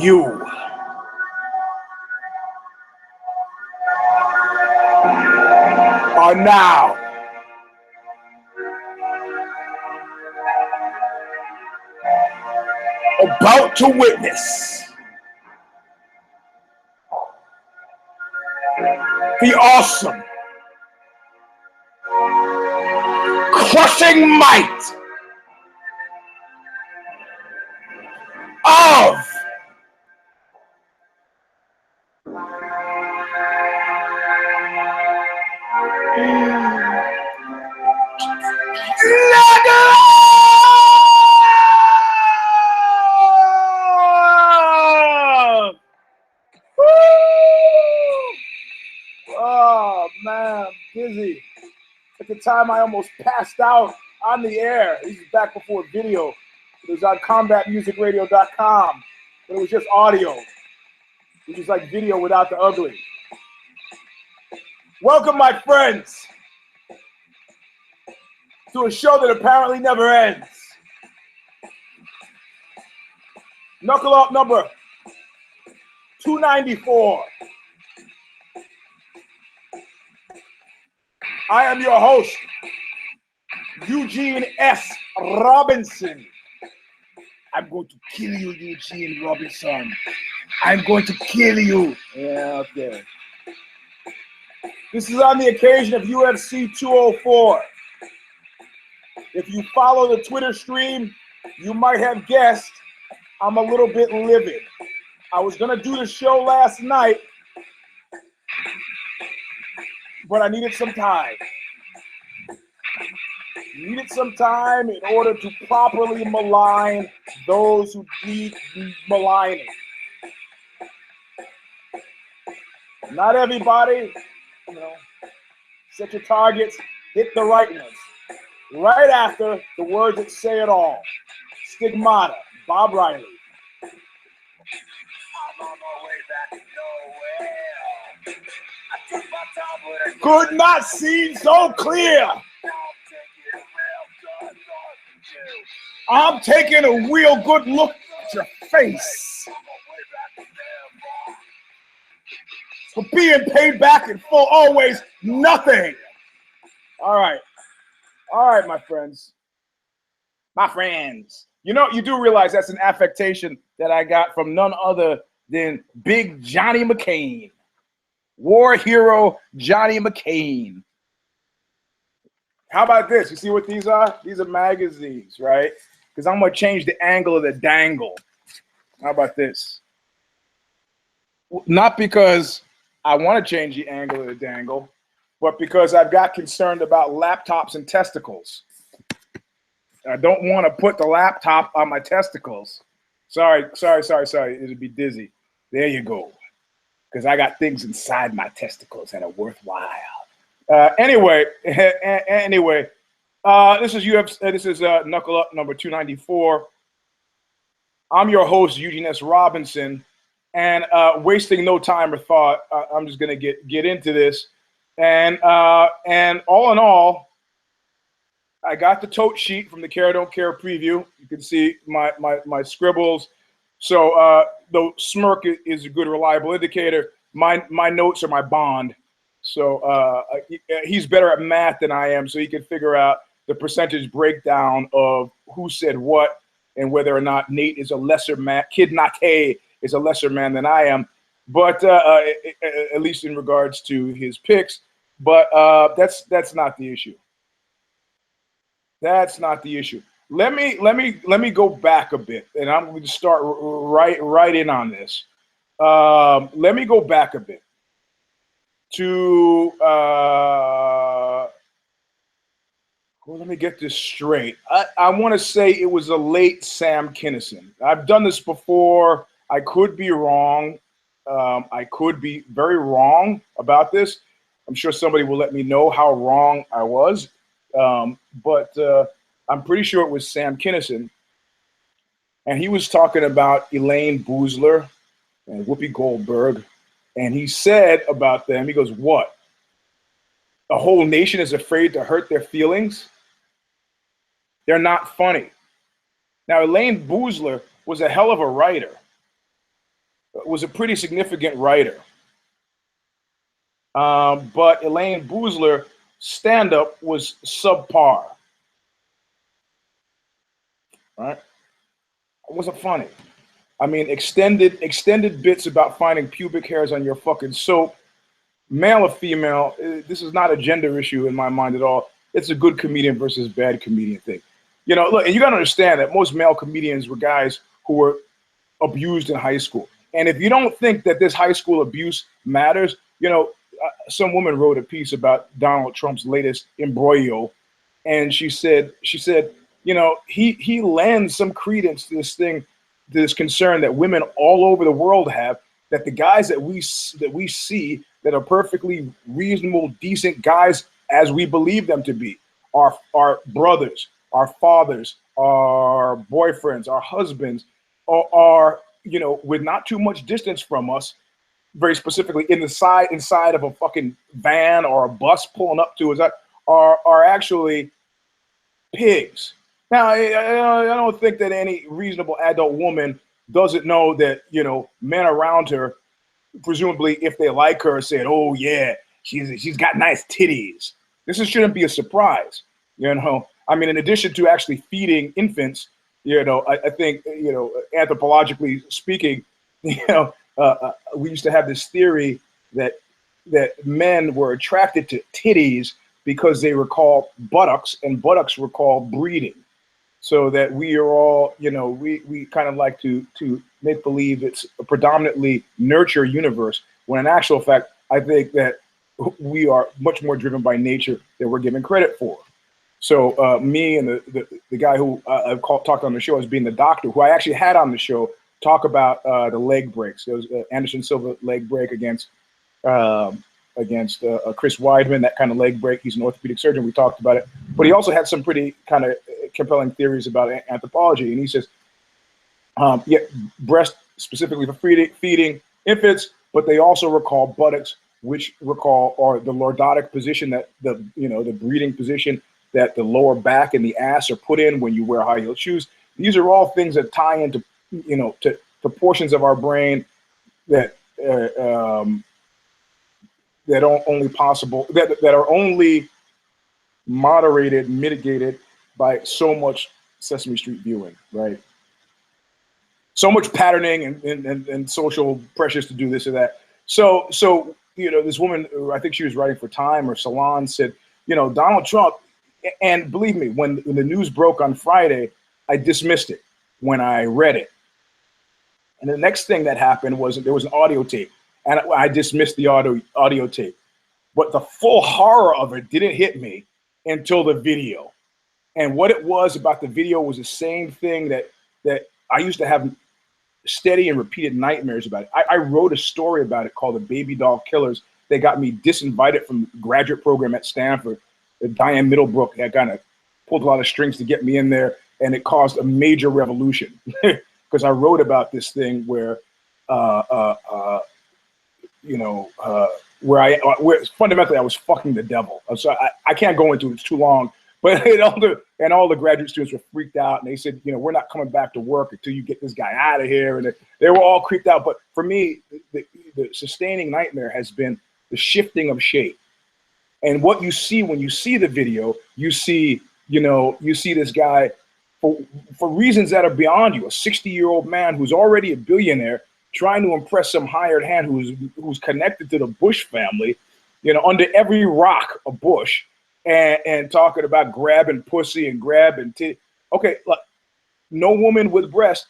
You are now about to witness the awesome, crushing might of Oh man, I'm dizzy. At the time, I almost passed out on the air. This is back before video. It was on combatmusicradio.com. But it was just audio. It was like video without the ugly. Welcome, my friends, to a show that apparently never ends. Knuckle Up number 294. I am your host, Eugene S. Robinson. I'm going to kill you, Eugene Robinson. I'm going to kill you. Yeah, okay. This is on the occasion of UFC 204. If you follow the Twitter stream, you might have guessed I'm a little bit livid. I was going to do the show last night, but I needed some time. Needed some time in order to properly malign those who need maligning. Not everybody, set your targets, hit the right ones. Right after the words that say it all. Stigmata, Bob Riley. I'm on my way back nowhere. Could not see so clear. I'm taking a real good look at your face. For being paid back in full, always nothing. All right, my friends. My friends. You know, you do realize that's an affectation that I got from none other than Big Johnny McCain. War hero Johnny McCain. How about this? You see what these are? These are magazines, right? Because I'm going to change the angle of the dangle. How about this? Not because I want to change the angle of the dangle, but because I've got concerned about laptops and testicles. I don't want to put the laptop on my testicles. Sorry. It'd be dizzy. There you go. Because I got things inside my testicles that are worthwhile. Anyway, this is UFC. This is Knuckle Up number 294. I'm your host, Eugene S. Robinson, and wasting no time or thought, I'm just gonna get into this. And all in all, I got the tote sheet from the Care Don't Care preview. You can see my scribbles. So the smirk is a good reliable indicator. My notes are my bond. So he's better at math than I am, so he can figure out the percentage breakdown of who said what and whether or not Nate is a lesser man, Kid Nake is a lesser man than I am, but at least in regards to his picks. But that's not the issue. That's not the issue. Let me go back a bit, and I'm going to start right in on this. Let me go back a bit to let me get this straight. I want to say it was a late Sam Kinison. I've done this before. I could be wrong. I could be very wrong about this. I'm sure somebody will let me know how wrong I was. But I'm pretty sure it was Sam Kinison. And he was talking about Elaine Boozler and Whoopi Goldberg. And he said about them, he goes, what? A whole nation is afraid to hurt their feelings? They're not funny. Now, Elaine Boozler was a hell of a writer. was a pretty significant writer. But Elaine Boozler's stand-up was subpar. Right? It wasn't funny. I mean, extended bits about finding pubic hairs on your fucking soap, male or female. This is not a gender issue in my mind at all. It's a good comedian versus bad comedian thing. You know, look, and you got to understand that most male comedians were guys who were abused in high school. And if you don't think that this high school abuse matters, you know, some woman wrote a piece about Donald Trump's latest embroglio, and she said, you know, he lends some credence to this thing, to this concern that women all over the world have, that the guys that we see that are perfectly reasonable, decent guys as we believe them to be, our brothers, our fathers, our boyfriends, our husbands, are, you know, with not too much distance from us, very specifically inside of a fucking van or a bus pulling up to us, are actually pigs. Now, I don't think that any reasonable adult woman doesn't know that, you know, men around her, presumably if they like her, said, oh yeah, she's got nice titties. This shouldn't be a surprise, you know. I mean, in addition to actually feeding infants, you know, I think, you know, anthropologically speaking, you know, we used to have this theory that men were attracted to titties because they recall buttocks, and buttocks recall breeding. So that we are all, you know, we kind of like to make believe it's a predominantly nurture universe, when in actual fact, I think that we are much more driven by nature than we're given credit for. So me and the guy who I've talked on the show as being the doctor, who I actually had on the show, talk about the leg breaks. There was Anderson Silva leg break against Chris Weidman, that kind of leg break. He's an orthopedic surgeon. We talked about it. But he also had some pretty kind of compelling theories about anthropology. And he says, yeah, breast specifically for feeding infants, but they also recall buttocks, which recall or the lordotic position, that the breeding position that the lower back and the ass are put in when you wear high heel shoes. These are all things that tie into, you know, to portions of our brain that that are only moderated, mitigated by so much Sesame Street viewing, right? So much patterning and social pressures to do this or that. So you know, this woman, I think she was writing for Time or Salon, said, you know, Donald Trump, and believe me, when the news broke on Friday, I dismissed it when I read it. And the next thing that happened was there was an audio tape, and I dismissed the audio tape. But the full horror of it didn't hit me until the video. And what it was about the video was the same thing that I used to have steady and repeated nightmares about it. I wrote a story about it called The Baby Doll Killers. They got me disinvited from the graduate program at Stanford. Diane Middlebrook had kind of pulled a lot of strings to get me in there, and it caused a major revolution because I wrote about this thing where, where fundamentally I was fucking the devil. So I can't go into it; it's too long. But all the graduate students were freaked out, and they said, you know, we're not coming back to work until you get this guy out of here. And they were all creeped out. But for me, the sustaining nightmare has been the shifting of shape. And what you see when you see the video, you see this guy for reasons that are beyond you, a 60-year-old man who's already a billionaire trying to impress some hired hand who's connected to the Bush family, you know, under every rock a Bush, and talking about grabbing pussy and grabbing titty. Okay, look, no woman with breasts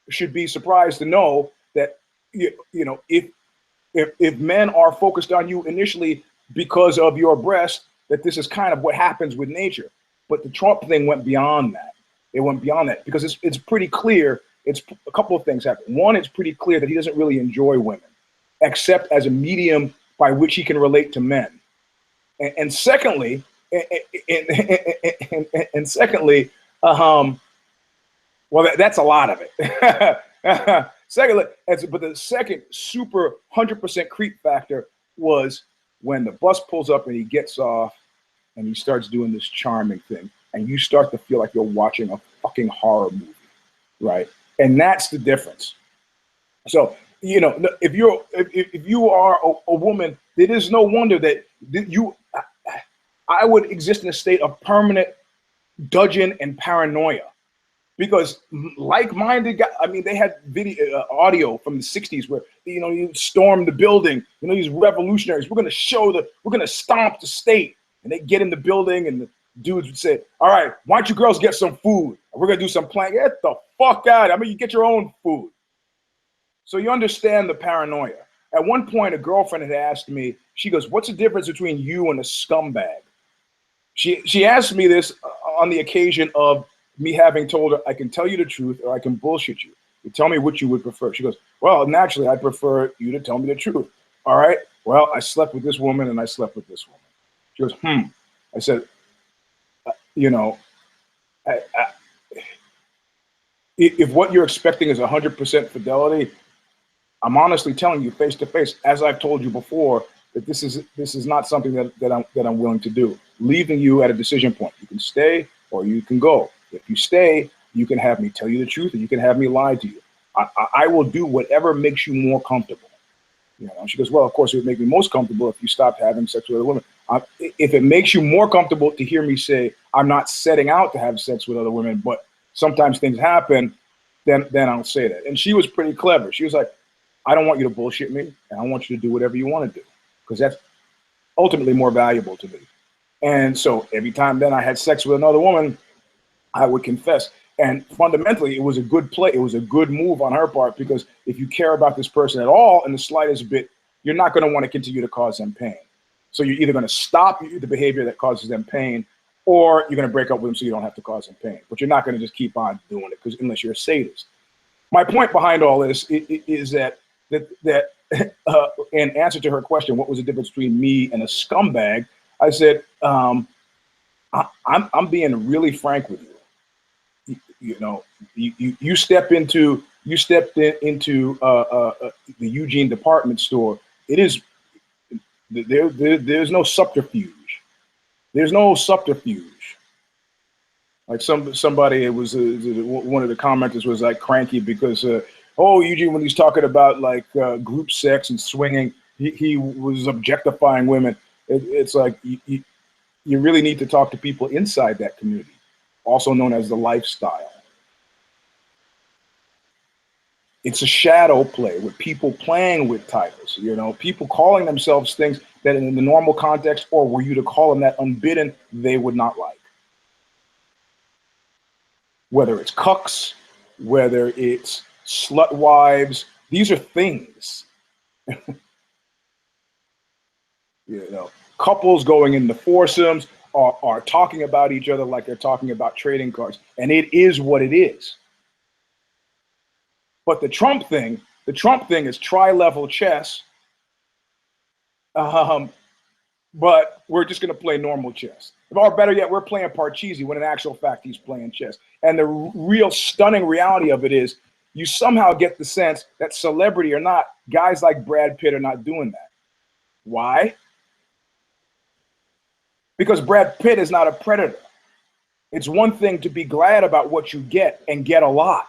should be surprised to know that you know if men are focused on you initially because of your breast, that this is kind of what happens with nature. But the Trump thing went beyond that. It went beyond that because it's pretty clear. It's a couple of things happen. One, it's pretty clear that he doesn't really enjoy women, except as a medium by which he can relate to men. And secondly, well, that's a lot of it. Secondly, but the second super 100% creep factor was when the bus pulls up and he gets off and he starts doing this charming thing, and you start to feel like you're watching a fucking horror movie, right? And that's the difference. So you know, if you are a woman, it is no wonder that I would exist in a state of permanent dudgeon and paranoia, because like-minded guys, I mean, they had video, audio from the 60s where, you know, you storm the building, you know, these revolutionaries, we're going to stomp the state. And they get in the building and the dudes would say, all right, why don't you girls get some food? We're going to do some planning. Get the fuck out. I mean, you get your own food. So you understand the paranoia. At one point, a girlfriend had asked me, she goes, what's the difference between you and a scumbag? She asked me this on the occasion of me having told her, I can tell you the truth or I can bullshit you. You tell me what you would prefer. She goes, well, naturally, I prefer you to tell me the truth. All right, well, I slept with this woman and I slept with this woman. She goes, I said, you know, if what you're expecting is 100% fidelity, I'm honestly telling you face to face, as I've told you before, that this is not something that I'm willing to do. Leaving you at a decision point. You can stay or you can go. If you stay, you can have me tell you the truth, and you can have me lie to you. I will do whatever makes you more comfortable. You know, she goes, well, of course, it would make me most comfortable if you stopped having sex with other women. If it makes you more comfortable to hear me say, I'm not setting out to have sex with other women, but sometimes things happen, then I'll say that. And she was pretty clever. She was like, I don't want you to bullshit me, and I want you to do whatever you want to do, because that's ultimately more valuable to me. And so every time then I had sex with another woman, I would confess. And fundamentally, it was a good play. It was a good move on her part, because if you care about this person at all in the slightest bit, you're not going to want to continue to cause them pain. So you're either going to stop the behavior that causes them pain, or you're going to break up with them so you don't have to cause them pain. But you're not going to just keep on doing it, because unless you're a sadist. My point behind all this is that in answer to her question, what was the difference between me and a scumbag? I said, I'm being really frank with you. You know, you stepped into the Eugene department store. It is there's no subterfuge. There's no subterfuge. Like somebody, it was one of the commenters was like cranky because oh, Eugene, when he's talking about like group sex and swinging, he was objectifying women. It's like you really need to talk to people inside that community, also known as the lifestyle. It's a shadow play with people playing with titles, you know, people calling themselves things that in the normal context, or were you to call them that unbidden, they would not like. Whether it's cucks, whether it's slut wives, these are things. You know, couples going into foursomes are talking about each other like they're talking about trading cards, and it is what it is. But the Trump thing is tri-level chess, but we're just going to play normal chess. Or better yet, we're playing Parcheesi when in actual fact he's playing chess. And the real stunning reality of it is you somehow get the sense that celebrity or not, guys like Brad Pitt are not doing that. Why? Because Brad Pitt is not a predator. It's one thing to be glad about what you get and get a lot.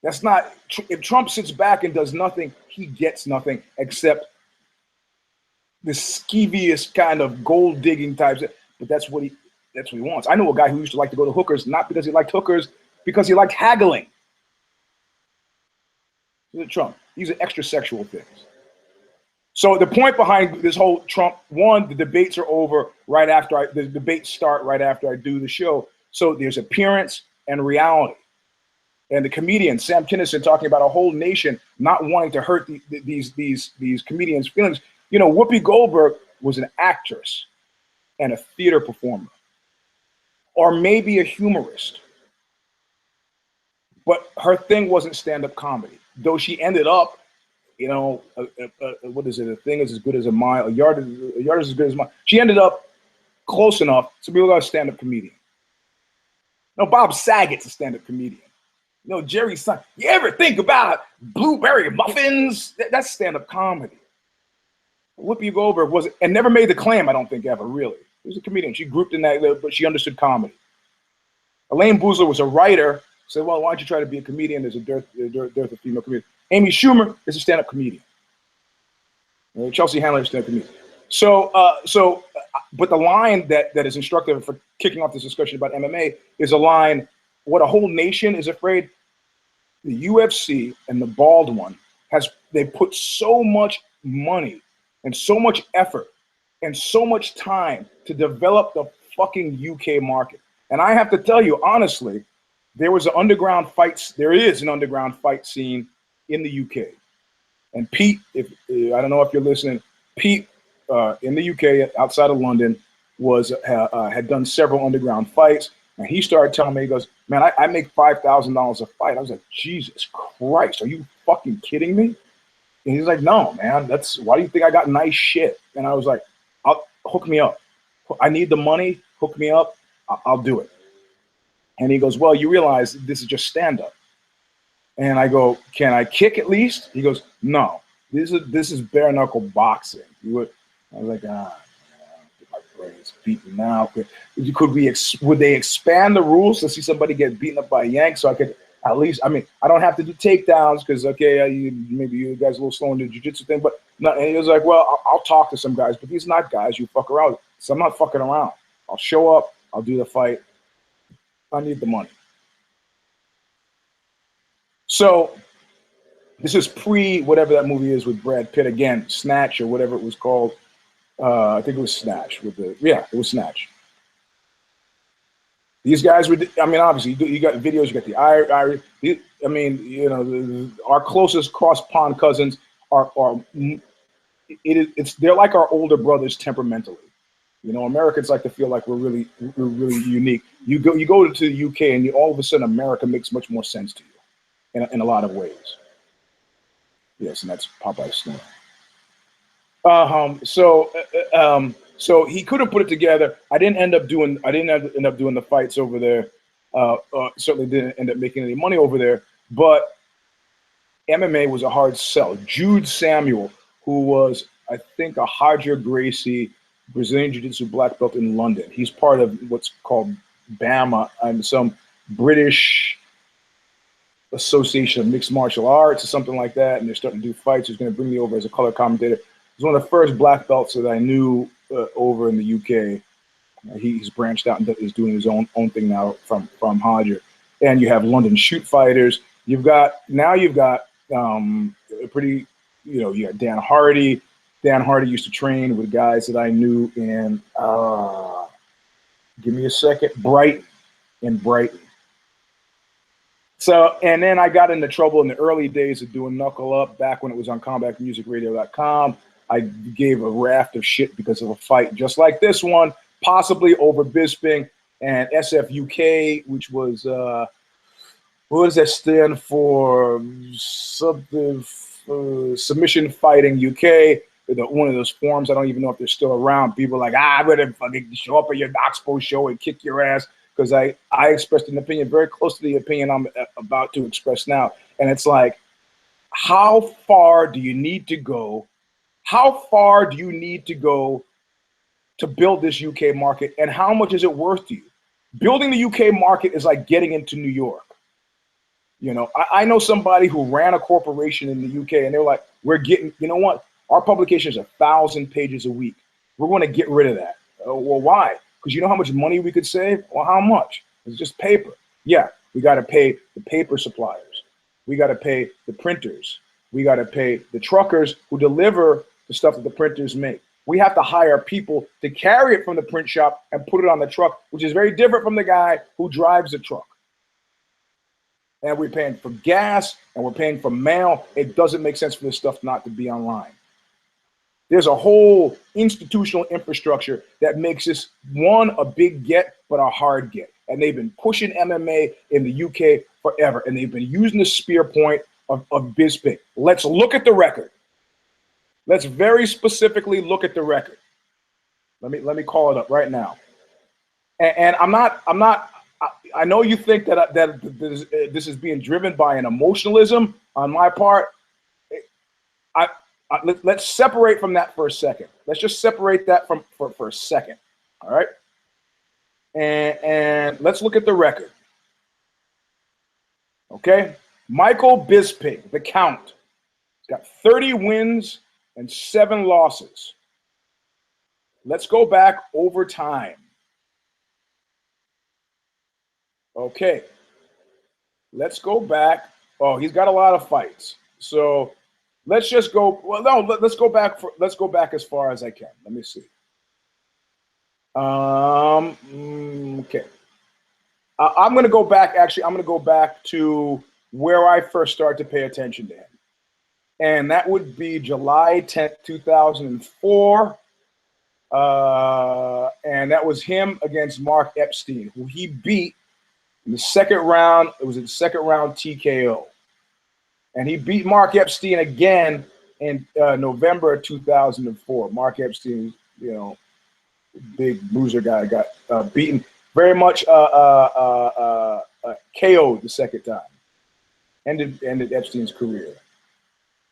That's not, if Trump sits back and does nothing, he gets nothing except this skeevious kind of gold digging types. But that's what he wants. I know a guy who used to like to go to hookers, not because he liked hookers, because he liked haggling. Look at Trump. These are extra sexual things. So the point behind this whole Trump, one, the debates are over right after the debates start right after I do the show. So there's appearance and reality. And the comedian Sam Kinison talking about a whole nation not wanting to hurt these comedians' feelings. You know, Whoopi Goldberg was an actress and a theater performer, or maybe a humorist. But her thing wasn't stand-up comedy, though she ended up, you know, what is it? A thing is as good as a mile. A yard is as good as a mile. She ended up close enough to be a stand-up comedian. No, Bob Saget's a stand-up comedian. You know, Jerry Son. You ever think about blueberry muffins? That's stand-up comedy. Whoopi Goldberg wasn't, and never made the claim, I don't think, ever, really. She was a comedian. She grouped in that, but she understood comedy. Elaine Boozler was a writer. Said, well, why don't you try to be a comedian? There's a dearth of female comedians. Amy Schumer is a stand-up comedian. Chelsea Handler is a stand-up comedian. But the line that is instructive for kicking off this discussion about MMA is a line, what a whole nation is afraid. The UFC and the bald one they put so much money and so much effort and so much time to develop the fucking UK market. And I have to tell you, honestly, there is an underground fight scene in the UK. And Pete, I don't know if you're listening, Pete in the UK outside of London had done several underground fights. And he started telling me, he goes, man, I make $5,000 a fight. I was like, Jesus Christ, are you fucking kidding me? And he's like, no, man, why do you think I got nice shit? And I was like, hook me up. I need the money, hook me up, I'll do it. And he goes, well, you realize this is just stand-up. And I go, can I kick at least? He goes, no, this is bare knuckle boxing. I was like, my brain's beaten now. Would they expand the rules to see somebody get beaten up by a yank so I could at least, I mean, I don't have to do takedowns because, okay, maybe you guys are a little slow in the jiu-jitsu thing, but no, and he was like, well, I'll talk to some guys, but these not guys you fuck around with. So I'm not fucking around. I'll show up. I'll do the fight. I need the money. So this is pre whatever that movie is with Brad Pitt again, Snatch or whatever it was called. I think it was Snatch it was Snatch. These guys were, I mean, obviously you got videos, you got the Irish. I mean, you know, our closest cross pond cousins they're like our older brothers temperamentally. You know, Americans like to feel like we're really unique. You go to the UK and all of a sudden America makes much more sense to you in a lot of ways. Yes, and that's Popeye's snoring. So he couldn't put it together. I didn't end up doing the fights over there. Certainly didn't end up making any money over there. But MMA was a hard sell. Jude Samuel, who was, I think, a Roger Gracie Brazilian Jiu-Jitsu black belt in London. He's part of what's called BAMA, some British Association of Mixed Martial Arts or something like that. And they're starting to do fights. He's going to bring me over as a color commentator. He's one of the first black belts that I knew over in the UK. He's branched out and is doing his own thing now from Roger. And you have London shoot fighters. You've got pretty, you know, you got Dan Hardy. Dan Hardy used to train with guys that I knew in, give me a second, Brighton. So, and then I got into trouble in the early days of doing Knuckle Up, back when it was on combatmusicradio.com. I gave a raft of shit because of a fight just like this one, possibly over Bisping and SFUK, which was, what does that stand for? Something, Submission Fighting UK. One of those forums, I don't even know if they're still around. People are like, I'm going to fucking show up at your Oxbow show and kick your ass. Because I expressed an opinion very close to the opinion I'm about to express now. And it's like, how far do you need to go? How far do you need to go to build this UK market? And how much is it worth to you? Building the UK market is like getting into New York. You know, I know somebody who ran a corporation in the UK and they're like, you know what? Our publication is 1,000 pages a week. We're going to get rid of that. Well, why? Because you know how much money we could save? Well, how much? It's just paper. Yeah, we got to pay the paper suppliers. We got to pay the printers. We got to pay the truckers who deliver the stuff that the printers make. We have to hire people to carry it from the print shop and put it on the truck, which is very different from the guy who drives the truck. And we're paying for gas and we're paying for mail. It doesn't make sense for this stuff not to be online. There's a whole institutional infrastructure that makes this, one, a big get, but a hard get. And they've been pushing MMA in the UK forever. And they've been using the spear point of Bisping. Let's look at the record. Let's very specifically look at the record. Let me call it up right now. And I know you think that this is being driven by an emotionalism on my part. Let's separate from that for a second. Let's just separate that for a second. All right. And let's look at the record. Okay. Michael Bisping, the Count. He's got 30 wins and 7 losses. Let's go back over time. Okay. Let's go back. Oh, he's got a lot of fights. So let's just go. Well, no, let's go back. Let's go back as far as I can. Let me see. Okay. I'm going to go back. Actually, I'm going to go back to where I first started to pay attention to him. And that would be July 10th, 2004. And that was him against Mark Epstein, who he beat in the second round. It was a second round TKO. And he beat Mark Epstein again in November 2004. Mark Epstein, you know, big bruiser guy, got beaten very much KO'd the second time. Ended Epstein's career.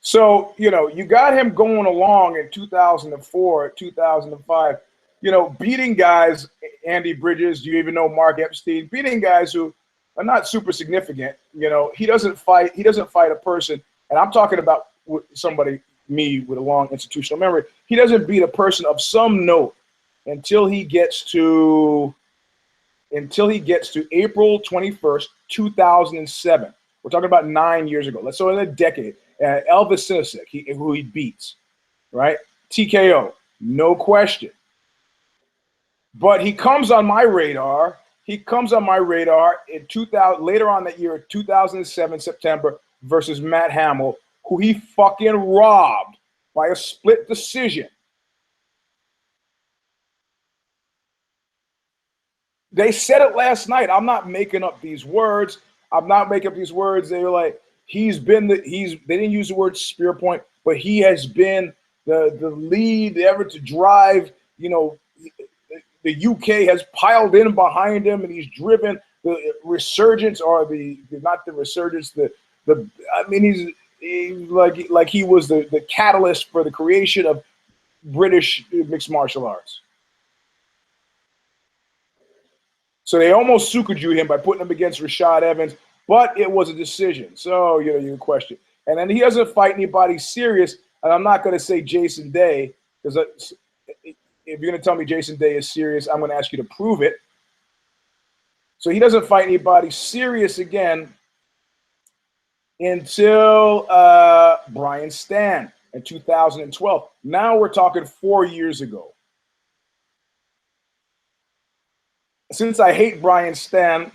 So, you know, you got him going along in 2004, 2005, you know, beating guys, Andy Bridges, do you even know Mark Epstein? Beating guys who are not super significant. You know, he doesn't fight a person, and I'm talking about somebody, me, with a long institutional memory. He doesn't beat a person of some note until he gets to April 21st, 2007. We're talking about 9 years ago. So in a decade. Elvis Sinisic, who he beats, right? TKO, no question. But he comes on my radar. He comes on my radar in 2000, later on that year, 2007, September, versus Matt Hamill, who he fucking robbed by a split decision. They said it last night. I'm not making up these words. I'm not making up these words. They were like, they didn't use the word spear point, but he has been the lead ever to drive, you know, the UK has piled in behind him, and he's driven the resurgence, or not the resurgence, I mean, he's like he was the catalyst for the creation of British mixed martial arts. So they almost Sukuju him by putting him against Rashad Evans, but it was a decision. So, you know, you question. And then he doesn't fight anybody serious. And I'm not going to say Jason Day, because if you're going to tell me Jason Day is serious, I'm going to ask you to prove it. So he doesn't fight anybody serious again until Brian Stann in 2012. Now we're talking 4 years ago. Since I hate Brian Stann,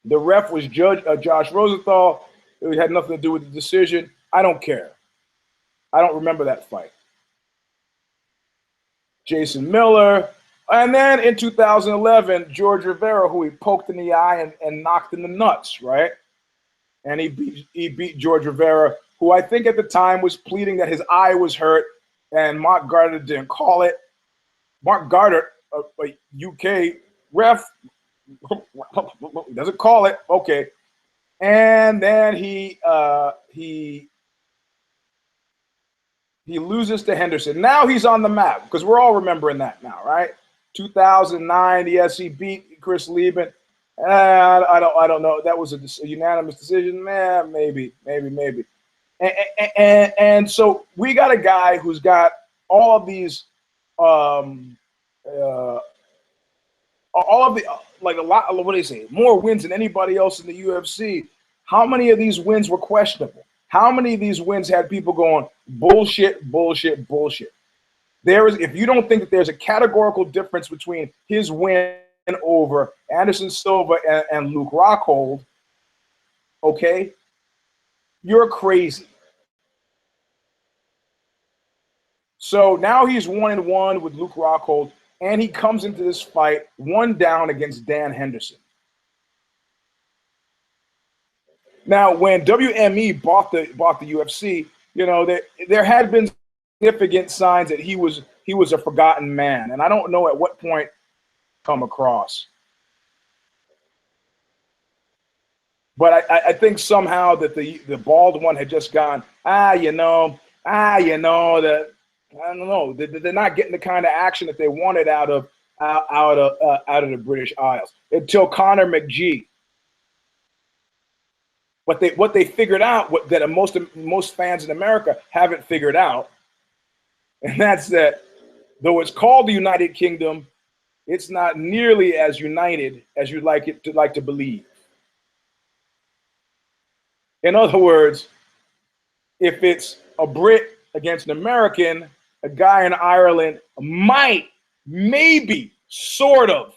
the ref was Judge Josh Rosenthal. It had nothing to do with the decision. I don't care. I don't remember that fight. Jason Miller. And then in 2011, George Rivera, who he poked in the eye and knocked in the nuts, right? And he beat George Rivera, who I think at the time was pleading that his eye was hurt, and Mark Goddard didn't call it. Mark Goddard, a UK ref, doesn't call it. Okay. And then he loses to Henderson. Now he's on the map, because we're all remembering that now, right? 2009, yes, he beat Chris Lieben. I don't know. That was a unanimous decision. Maybe. And so we got a guy who's got all of these, like a lot. What do they say? More wins than anybody else in the UFC. How many of these wins were questionable? How many of these wins had people going bullshit? If you don't think that there's a categorical difference between his win over Anderson Silva and Luke Rockhold, okay, you're crazy. So now he's 1-1 with Luke Rockhold, and he comes into this fight 1 down against Dan Henderson. Now, when WME bought the UFC, you know, there had been significant signs that he was a forgotten man, and I don't know at what point come across. But I think somehow that the bald one had just gone, you know that. I don't know. They're not getting the kind of action that they wanted out of the British Isles until Conor McGee. What they figured out, that most fans in America haven't figured out, and that's that though it's called the United Kingdom, it's not nearly as united as you'd like to believe. In other words, if it's a Brit against an American, a guy in Ireland might, maybe, sort of,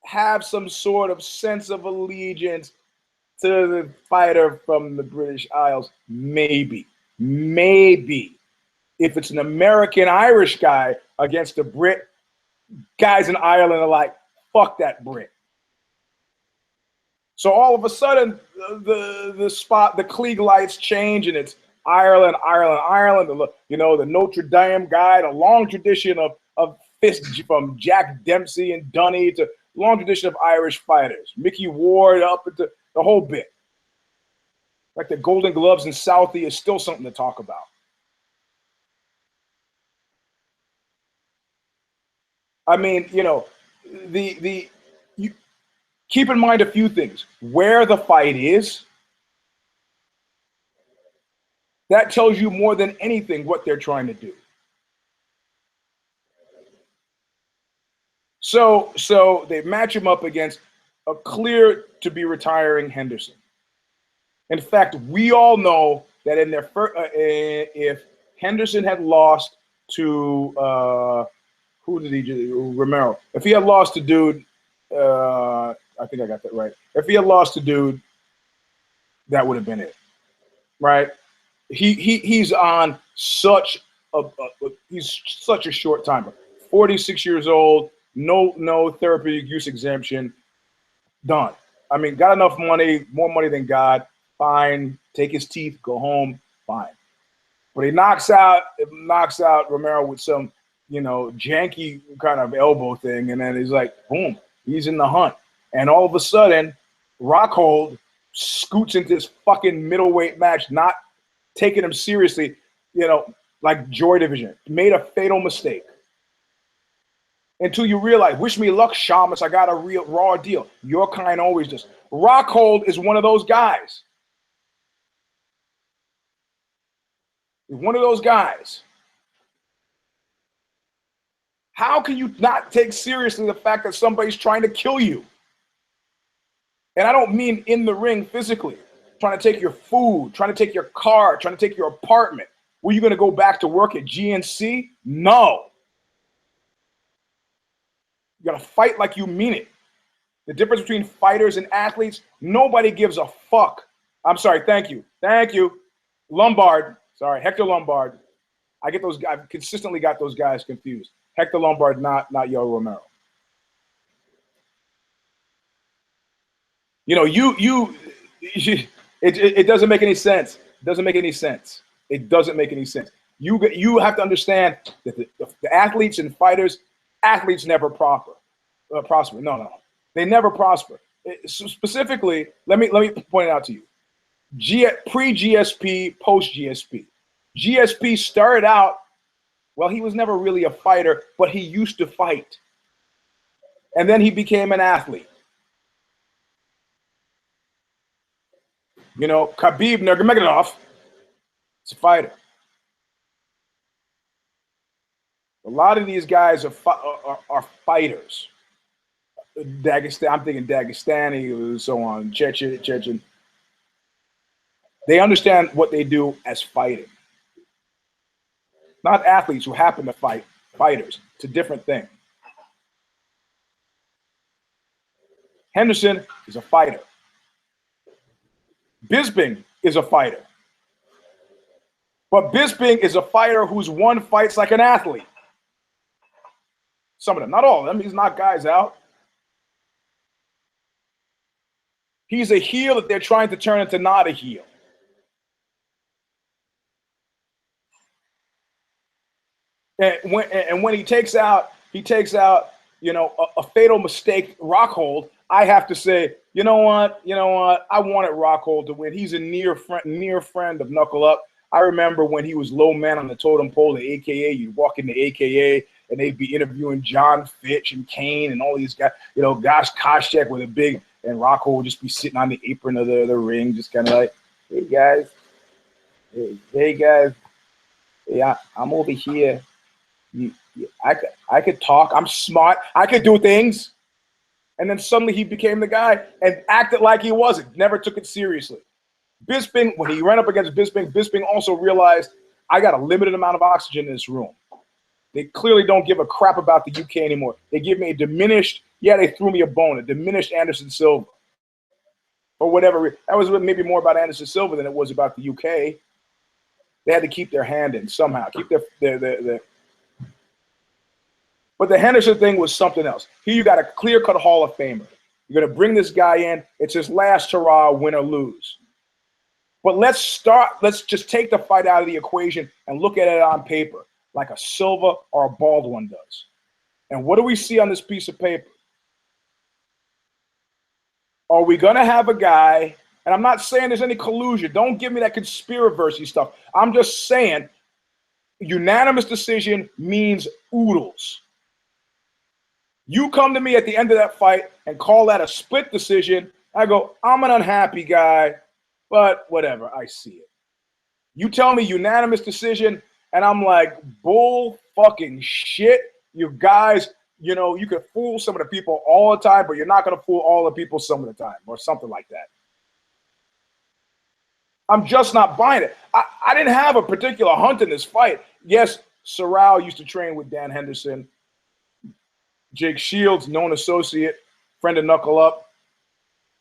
have some sort of sense of allegiance to the fighter from the British Isles. Maybe. If it's an American-Irish guy against a Brit, guys in Ireland are like, fuck that Brit. So all of a sudden, the Klieg lights change, and it's Ireland. The Notre Dame guy, the long tradition of fists from Jack Dempsey and Dunny to long tradition of Irish fighters. Mickey Ward up into the whole bit. Like the Golden Gloves in Southie is still something to talk about. I mean, you keep in mind a few things. Where the fight is, that tells you more than anything what they're trying to do. So they match him up against a clear to be retiring Henderson. In fact, we all know that in their first, if Henderson had lost to who did he do? Romero. If he had lost to dude, I think I got that right. If he had lost to dude, that would have been it, right? He's on such he's such a short timer. 46 years old, no therapeutic use exemption, done. I mean, got enough money, more money than God. Fine, take his teeth, go home, fine. But he knocks out Romero with some, janky kind of elbow thing, and then he's like, boom, he's in the hunt. And all of a sudden, Rockhold scoots into this fucking middleweight match, not taking him seriously, like Joy Division. Made a fatal mistake. Until you realize, wish me luck, Shamus, I got a real raw deal. Your kind always does. Rockhold is one of those guys. He's one of those guys. How can you not take seriously the fact that somebody's trying to kill you? And I don't mean in the ring physically. Trying to take your food, trying to take your car, trying to take your apartment. Were you going to go back to work at GNC? No. You got to fight like you mean it. The difference between fighters and athletes, nobody gives a fuck. I'm sorry, thank you. Lombard, sorry, Hector Lombard. I've consistently got those guys confused. Hector Lombard, not Yoel Romero. It doesn't make any sense. It doesn't make any sense. You have to understand that the athletes and fighters, athletes never prosper. No. They never prosper. Specifically, let me point it out to you. Pre-GSP, post-GSP. GSP started out, well, he was never really a fighter, but he used to fight. And then he became an athlete. Khabib Nurmagomedov is a fighter. A lot of these guys are fighters. Dagestan, I'm thinking Dagestani and so on, Chechen. They understand what they do as fighting. Not athletes who happen to fight, fighters. It's a different thing. Henderson is a fighter. Bisping is a fighter. But Bisping is a fighter who's won fights like an athlete. Some of them, not all of them. He's knocked guys out. He's a heel that they're trying to turn into not a heel. And when he takes out, a fatal mistake, Rockhold, I have to say, you know what? I wanted Rockhold to win. He's a near friend of Knuckle Up. I remember when he was low man on the totem pole, the AKA. You'd walk into AKA and they'd be interviewing John Fitch and Kane and all these guys. Gosh Koscheck with a big and Rocco would just be sitting on the apron of the ring, just kind of like, hey guys, hey guys, yeah, I'm over here. I could talk. I'm smart. I could do things. And then suddenly he became the guy and acted like he wasn't. Never took it seriously. Bisping, when he ran up against Bisping, Bisping also realized I got a limited amount of oxygen in this room. They clearly don't give a crap about the UK anymore. They give me a diminished, yeah, they threw me a bone, a diminished Anderson Silva. Or whatever. That was maybe more about Anderson Silva than it was about the UK. They had to keep their hand in somehow, keep their. But the Henderson thing was something else. Here you got a clear-cut Hall of Famer. You're going to bring this guy in. It's his last hurrah, win or lose. But let's just take the fight out of the equation and look at it on paper, like a Silva or a Baldwin does. And what do we see on this piece of paper? Are we going to have a guy, and I'm not saying there's any collusion. Don't give me that conspiracy stuff. I'm just saying unanimous decision means oodles. You come to me at the end of that fight and call that a split decision. I go, I'm an unhappy guy, but whatever, I see it. You tell me unanimous decision, and I'm like, bull fucking shit. You guys, you know, you can fool some of the people all the time, but you're not going to fool all the people some of the time, or something like that. I'm just not buying it. I didn't have a particular hunt in this fight. Yes, Sorrell used to train with Dan Henderson. Jake Shields, known associate, friend of Knuckle Up,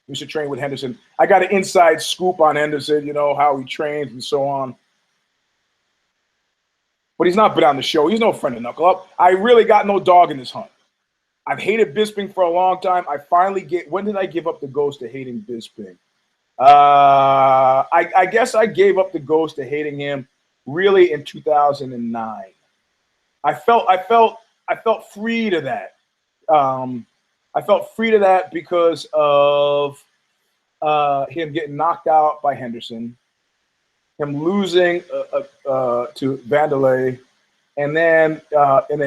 used to train with Henderson. I got an inside scoop on Henderson, you know, how he trains and so on. But he's not been on the show. He's no friend of Knuckle Up. I really got no dog in this hunt. I've hated Bisping for a long time. I finally when did I give up the ghost to hating Bisping? I guess I gave up the ghost to hating him really in 2009. I felt free to that. I felt free to that because of him getting knocked out by Henderson, him losing to Vanderlei, and then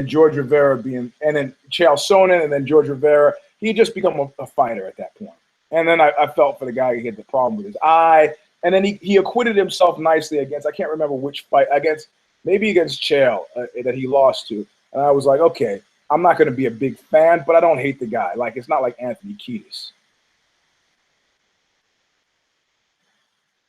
George Rivera and then Chael Sonnen, and then George Rivera. He just become a fighter at that point. And then I felt for the guy who had the problem with his eye. And then he acquitted himself nicely against, I can't remember which fight, against Chael that he lost to. And I was like, okay, I'm not going to be a big fan, but I don't hate the guy. Like, it's not like Anthony Kiedis.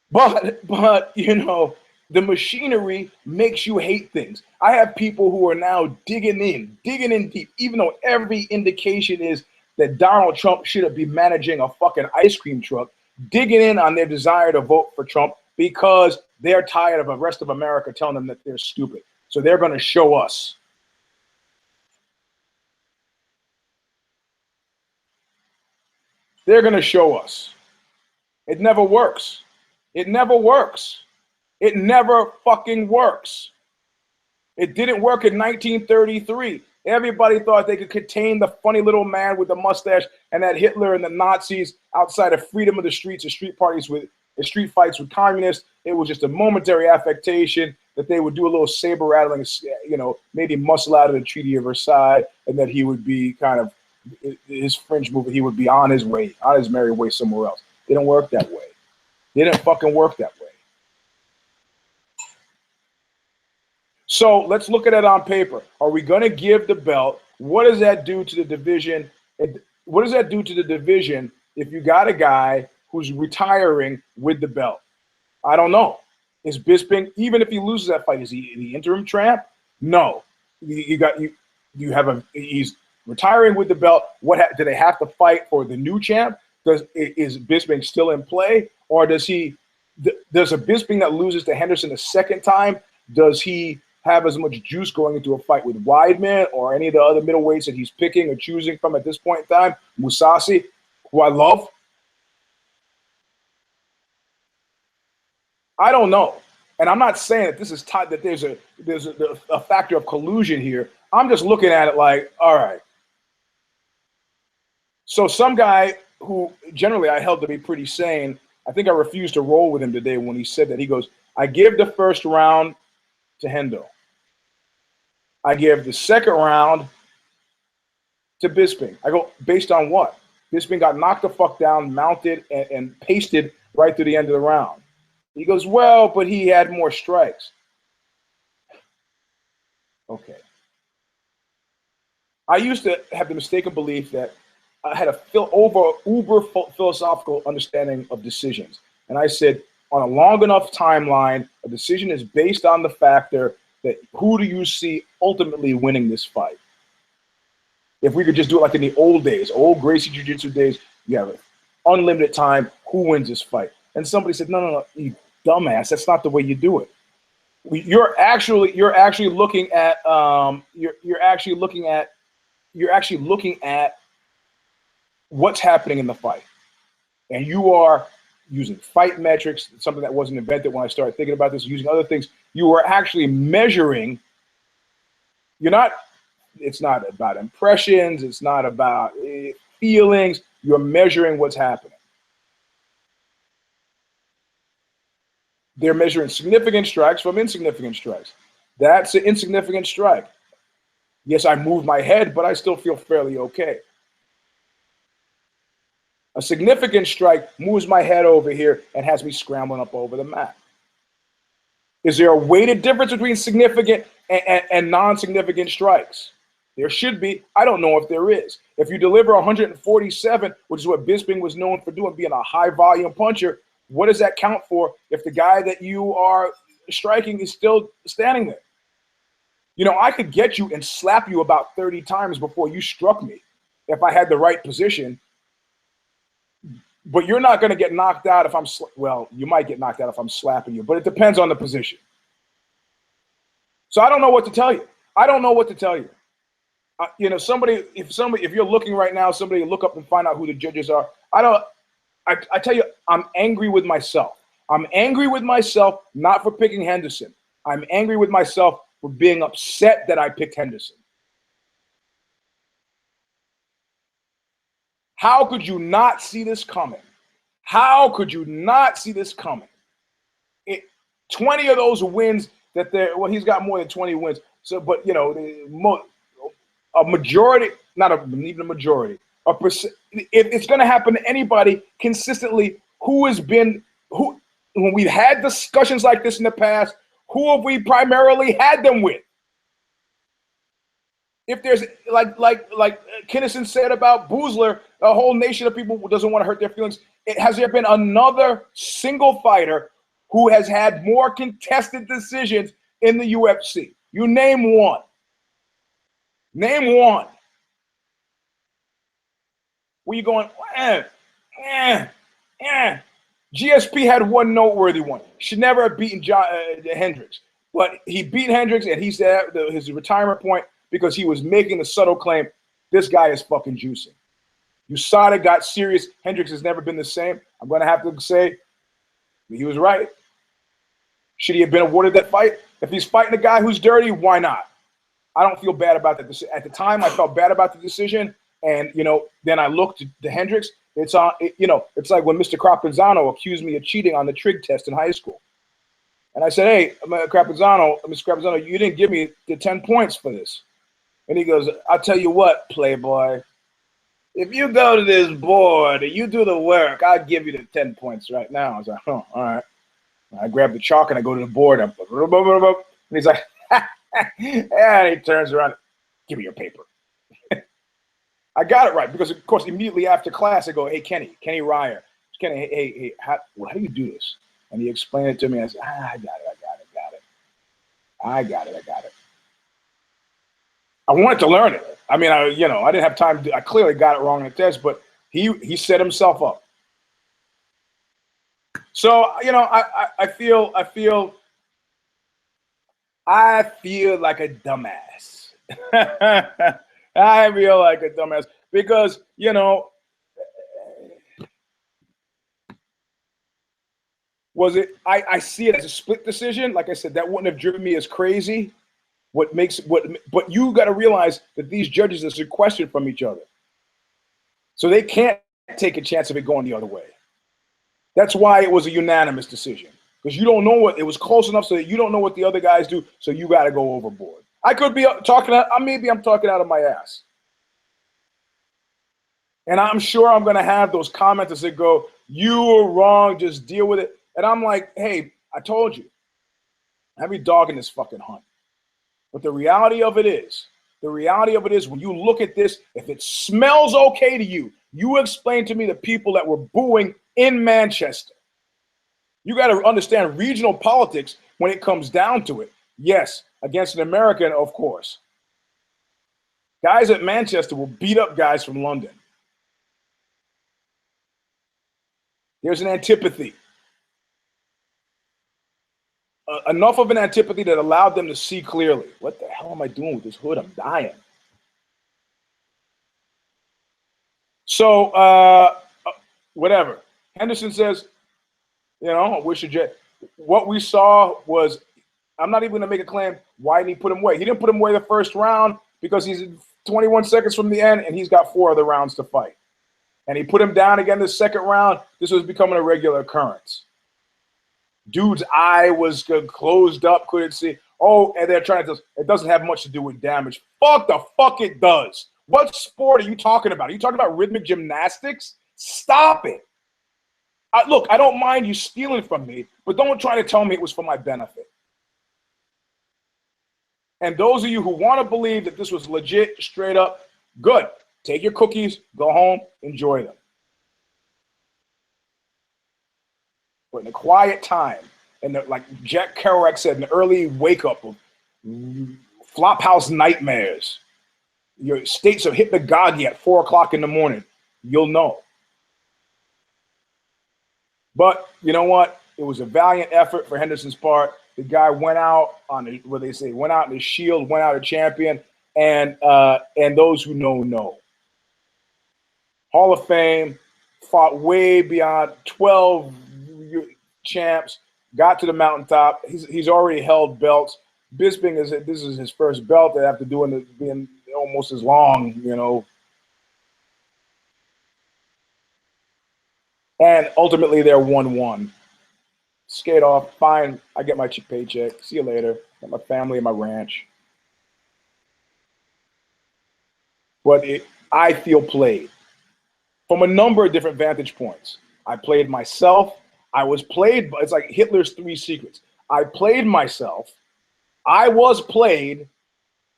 But you know, the machinery makes you hate things. I have people who are now digging in deep, even though every indication is that Donald Trump shouldn't be managing a fucking ice cream truck, digging in on their desire to vote for Trump because they're tired of the rest of America telling them that they're stupid. So they're going to show us. They're going to show us. It never works. It never works. It never fucking works. It didn't work in 1933. Everybody thought they could contain the funny little man with the mustache and that Hitler and the Nazis outside of freedom of the streets and street fights with communists. It was just a momentary affectation that they would do a little saber rattling, you know, maybe muscle out of the Treaty of Versailles, and that he would be kind of his fringe movement. He would be on his way, on his merry way somewhere else. It didn't work that way. It didn't fucking work that way. So let's look at it on paper. Are we going to give the belt? What does that do to the division? What does that do to the division if you got a guy who's retiring with the belt? I don't know. Is Bisping, even if he loses that fight, is he the interim champ? No. He's retiring with the belt. Do they have to fight for the new champ? Is Bisping still in play, or does a Bisping that loses to Henderson a second time? Does he have as much juice going into a fight with Weidman or any of the other middleweights that he's picking or choosing from at this point in time? Mousasi, who I love. I don't know, and I'm not saying that this is tied, that there's a factor of collusion here. I'm just looking at it like, all right. So some guy who generally I held to be pretty sane, I think I refused to roll with him today when he said that. He goes, I give the first round to Hendo. I give the second round to Bisping. I go, based on what? Bisping got knocked the fuck down, mounted, and pasted right through the end of the round. He goes, well, but he had more strikes. Okay. I used to have the mistaken belief that I had a uber philosophical understanding of decisions. And I said, on a long enough timeline, a decision is based on the factor that who do you see ultimately winning this fight? If we could just do it like in the old days, old Gracie Jiu-Jitsu days, you have unlimited time, who wins this fight? And somebody said, no, you dumbass, that's not the way you do it. You're actually looking at what's happening in the fight, and you are using fight metrics, something that wasn't invented when I started thinking about this, using other things. You are actually measuring. It's not about impressions. It's not about feelings. You're measuring what's happening. They're measuring significant strikes from insignificant strikes. That's an insignificant strike. Yes, I moved my head, but I still feel fairly okay. A significant strike moves my head over here and has me scrambling up over the mat. Is there a weighted difference between significant and non-significant strikes? There should be. I don't know if there is. If you deliver 147, which is what Bisping was known for doing, being a high volume puncher, what does that count for if the guy that you are striking is still standing there? You know, I could get you and slap you about 30 times before you struck me if I had the right position. But you're not going to get knocked out if well, you might get knocked out if I'm slapping you, but it depends on the position. So I don't know what to tell you. I don't know what to tell you. You know, if you're looking right now, somebody look up and find out who the judges are. I tell you, I'm angry with myself. I'm angry with myself, not for picking Henderson. I'm angry with myself for being upset that I picked Henderson. How could you not see this coming? How could you not see this coming? 20 of those wins well, he's got more than 20 wins. So, but you know, a majority, not even a majority, if it's going to happen to anybody consistently, when we've had discussions like this in the past, who have we primarily had them with? If there's like Kinnison said about Boozler, a whole nation of people who doesn't want to hurt their feelings. Has there been another single fighter who has had more contested decisions in the UFC? You name one. Name one. Where you going? GSP had one noteworthy one. Should never have beaten Hendricks, but he beat Hendricks, and he said his retirement point because he was making the subtle claim, this guy is fucking juicing. USADA got serious. Hendricks has never been the same. I'm going to have to say he was right. Should he have been awarded that fight? If he's fighting a guy who's dirty, why not? I don't feel bad about that. At the time, I felt bad about the decision, and then I looked to Hendricks. It's it's like when Mr. Crapanzano accused me of cheating on the trig test in high school, and I said, "Hey, Mr. Crapanzano, you didn't give me the 10 points for this." And he goes, "I'll tell you what, playboy. If you go to this board and you do the work, I'll give you the 10 points right now." I was like, "Oh, all right." I grab the chalk and I go to the board. And he's like, and he turns around, "Give me your paper." I got it right because, of course, immediately after class, I go, "Hey, Kenny Ryer, Kenny, hey, how do you do this?" And he explained it to me. I said, I got it. I wanted to learn it. I mean, I didn't have time. I clearly got it wrong in the test, but he set himself up. So, I feel like a dumbass. I feel like a dumbass because, I see it as a split decision. Like I said, that wouldn't have driven me as crazy. But you got to realize that these judges are sequestered from each other. So they can't take a chance of it going the other way. That's why it was a unanimous decision, because you don't know it was close enough so that you don't know what the other guys do. So you got to go overboard. I could be maybe I'm talking out of my ass. And I'm sure I'm going to have those commenters that go, you were wrong, just deal with it. And I'm like, hey, I told you, every dog in this fucking hunt. But the reality of it is when you look at this, if it smells okay to you, you explain to me the people that were booing in Manchester. You got to understand regional politics when it comes down to it. Yes, against an American, of course. Guys at Manchester will beat up guys from London. There's an antipathy. Enough of an antipathy that allowed them to see clearly. What the hell am I doing with this hood? I'm dying. So, whatever. Henderson says, you know, I wish what we saw was, I'm not even going to make a claim, why didn't he put him away? He didn't put him away the first round because he's 21 seconds from the end and he's got 4 other rounds to fight. And he put him down again the second round. This was becoming a regular occurrence. Dude's eye was closed up, couldn't see. Oh, and they're trying to, it doesn't have much to do with damage. Fuck it does. What sport are you talking about? Are you talking about rhythmic gymnastics? Stop it. Look, I don't mind you stealing from me, but don't try to tell me it was for my benefit. And those of you who want to believe that this was legit, straight up, good. Take your cookies, go home, enjoy them. But in a quiet time, and like Jack Kerouac said, in the early wake up of flophouse nightmares, your states of hypnagogy at 4 o'clock in the morning, you'll know. But you know what? It was a valiant effort for Henderson's part. The guy went out on what they say, went out in his shield, went out a champion, and those who know. Hall of Fame, fought way beyond 12 champs, got to the mountaintop. He's already held belts. Bisping this is his first belt after doing it being almost as long, you know. And ultimately they're 1-1. Skate off, fine. I get my paycheck. See you later. Got my family and my ranch. But I feel played from a number of different vantage points. I played myself. I was played. It's like Hitler's 3 secrets. I played myself. I was played.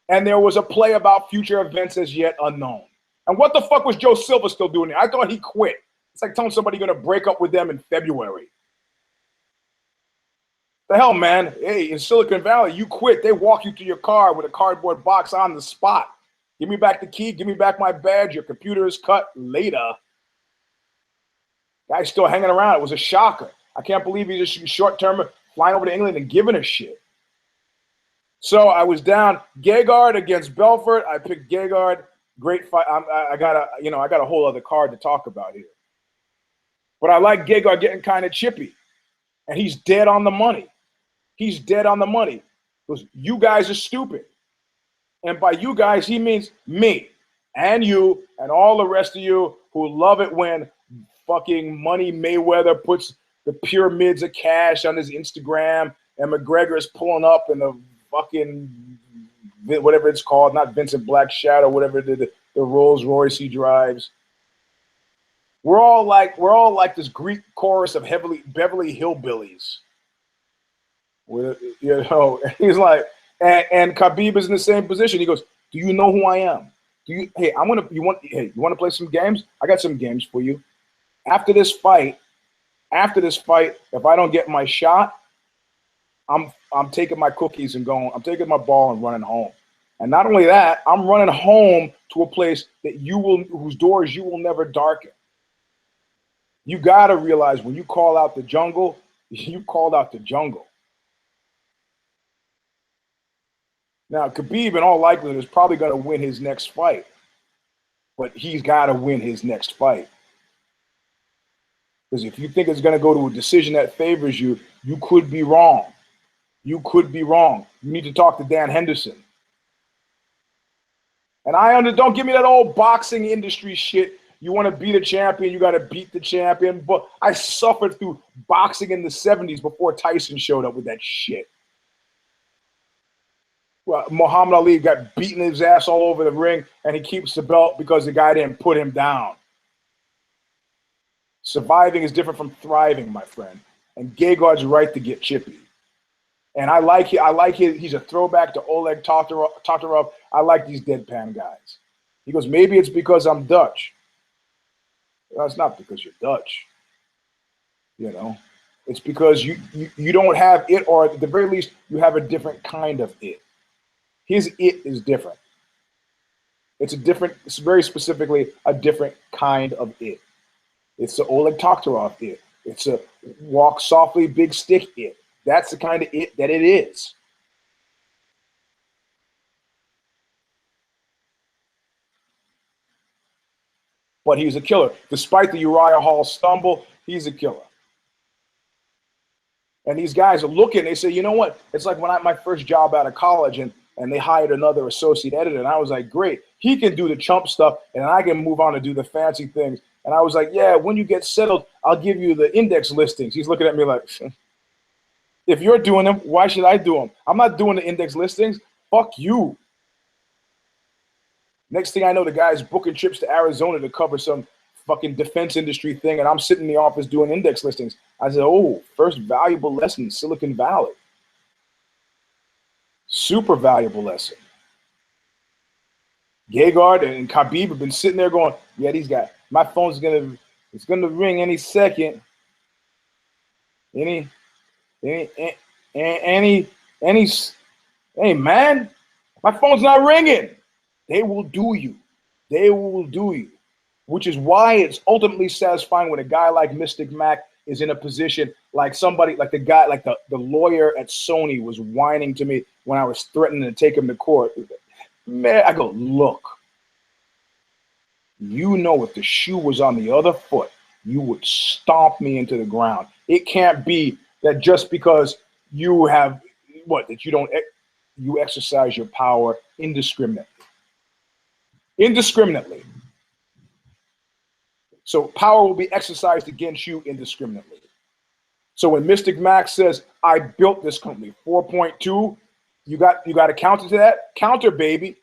And there was a play about future events as yet unknown. And what the fuck was Joe Silva still doing there? I thought he quit. It's like telling somebody you're going to break up with them in February. The hell, man? Hey, in Silicon Valley, you quit. They walk you to your car with a cardboard box on the spot. Give me back the key. Give me back my badge. Your computer is cut later. Guy's still hanging around. It was a shocker. I can't believe he's just short-term flying over to England and giving a shit. So I was down Gegard against Belfort. I picked Gegard. Great fight. I got a whole other card to talk about here. But I like Gegard getting kind of chippy. And he's dead on the money. He's dead on the money. Because you guys are stupid. And by you guys, he means me and you and all the rest of you who love it when fucking Money Mayweather puts the pyramids of cash on his Instagram and McGregor is pulling up in the fucking whatever it's called, not Vincent Black Shadow, whatever the Rolls Royce he drives. We're all like this Greek chorus of Beverly Hillbillies. With, you know, he's like, and Khabib is in the same position. He goes, "Do you know who I am? You want to play some games? I got some games for you. After this fight, if I don't get my shot, I'm taking my cookies and going. I'm taking my ball and running home. And not only that, I'm running home to a place that whose doors you will never darken. You got to realize when you call out the jungle, you called out the jungle. Now, Khabib, in all likelihood, is probably going to win his next fight. But he's got to win his next fight. Because if you think it's going to go to a decision that favors you, you could be wrong. You could be wrong. You need to talk to Dan Henderson. And don't give me that old boxing industry shit. You want to beat a champion, you got to beat the champion. But I suffered through boxing in the 70s before Tyson showed up with that shit. Well, Muhammad Ali got beaten his ass all over the ring, and he keeps the belt because the guy didn't put him down. Surviving is different from thriving, my friend. And Gegard's right to get chippy. And I like he's a throwback to Oleg Tatarov. I like these deadpan guys. He goes, maybe it's because I'm Dutch. Well, it's not because you're Dutch. You know, it's because you don't have it, or at the very least, you have a different kind of it. His it is different. It's very specifically a different kind of it. It's the Oleg Tatarov it. It's a walk softly, big stick it. That's the kind of it that it is. But he's a killer. Despite the Uriah Hall stumble, he's a killer. And these guys are looking, they say, you know what? It's like when I my first job out of college and they hired another associate editor, and I was like, great, he can do the chump stuff, and I can move on to do the fancy things. And I was like, yeah, when you get settled, I'll give you the index listings. He's looking at me like, if you're doing them, why should I do them? I'm not doing the index listings. Fuck you. Next thing I know, the guy's booking trips to Arizona to cover some fucking defense industry thing, and I'm sitting in the office doing index listings. I said, oh, first valuable lesson in Silicon Valley. Super valuable lesson. Gegard and Khabib have been sitting there going, yeah, these guys, my phone's it's gonna ring any second. Hey man, my phone's not ringing. They will do you. They will do you. Which is why it's ultimately satisfying when a guy like Mystic Mac is in a position like somebody, like the guy, like the lawyer at Sony was whining to me when I was threatening to take him to court. Man, I go, look, you know, if the shoe was on the other foot, you would stomp me into the ground. It can't be that just because you have that you exercise your power indiscriminately. Indiscriminately. So power will be exercised against you indiscriminately. So when Mystic Max says, I built this company, 4.2, you got to counter to that? Counter, baby.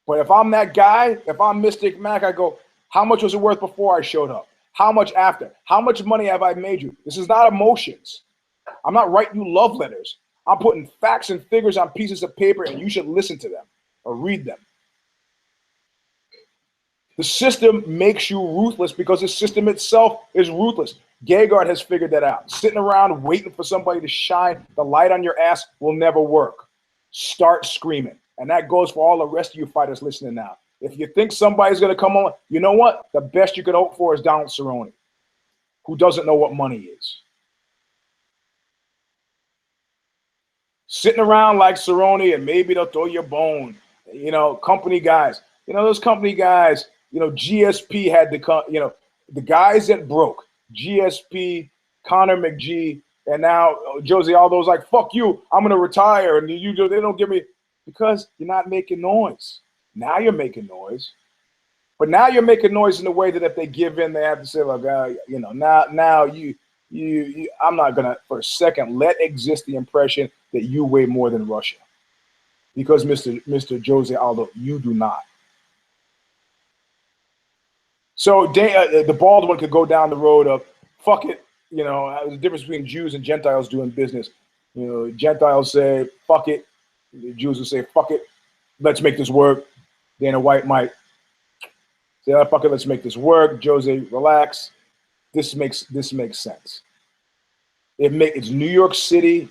But if I'm that guy, if I'm Mystic Mac, I go, how much was it worth before I showed up? How much after? How much money have I made you? This is not emotions. I'm not writing you love letters. I'm putting facts and figures on pieces of paper, and you should listen to them or read them. The system makes you ruthless because the system itself is ruthless. Gegard has figured that out. Sitting around waiting for somebody to shine the light on your ass will never work. Start screaming. And that goes for all the rest of you fighters listening now. If you think somebody's going to come on, you know what? The best you could hope for is Donald Cerrone, who doesn't know what money is. Sitting around like Cerrone, and maybe they'll throw you a bone. You know, company guys. You know, those company guys, you know, GSP had to come, you know, the guys that broke, GSP, Connor McGee, and now Jose Aldo's like, fuck you, I'm going to retire. And they don't give me, because you're not making noise. Now you're making noise. But now you're making noise in a way that if they give in, they have to say, look, you know, now you I'm not going to, for a second, let exist the impression that you weigh more than Russia. Because Mr. Jose Aldo, you do not. So the bald one could go down the road of, fuck it, you know, the difference between Jews and Gentiles doing business. You know, Gentiles say, fuck it. The Jews will say, fuck it, let's make this work. Dana White might say, oh, fuck it, let's make this work. Jose, relax. This makes sense. It's New York City,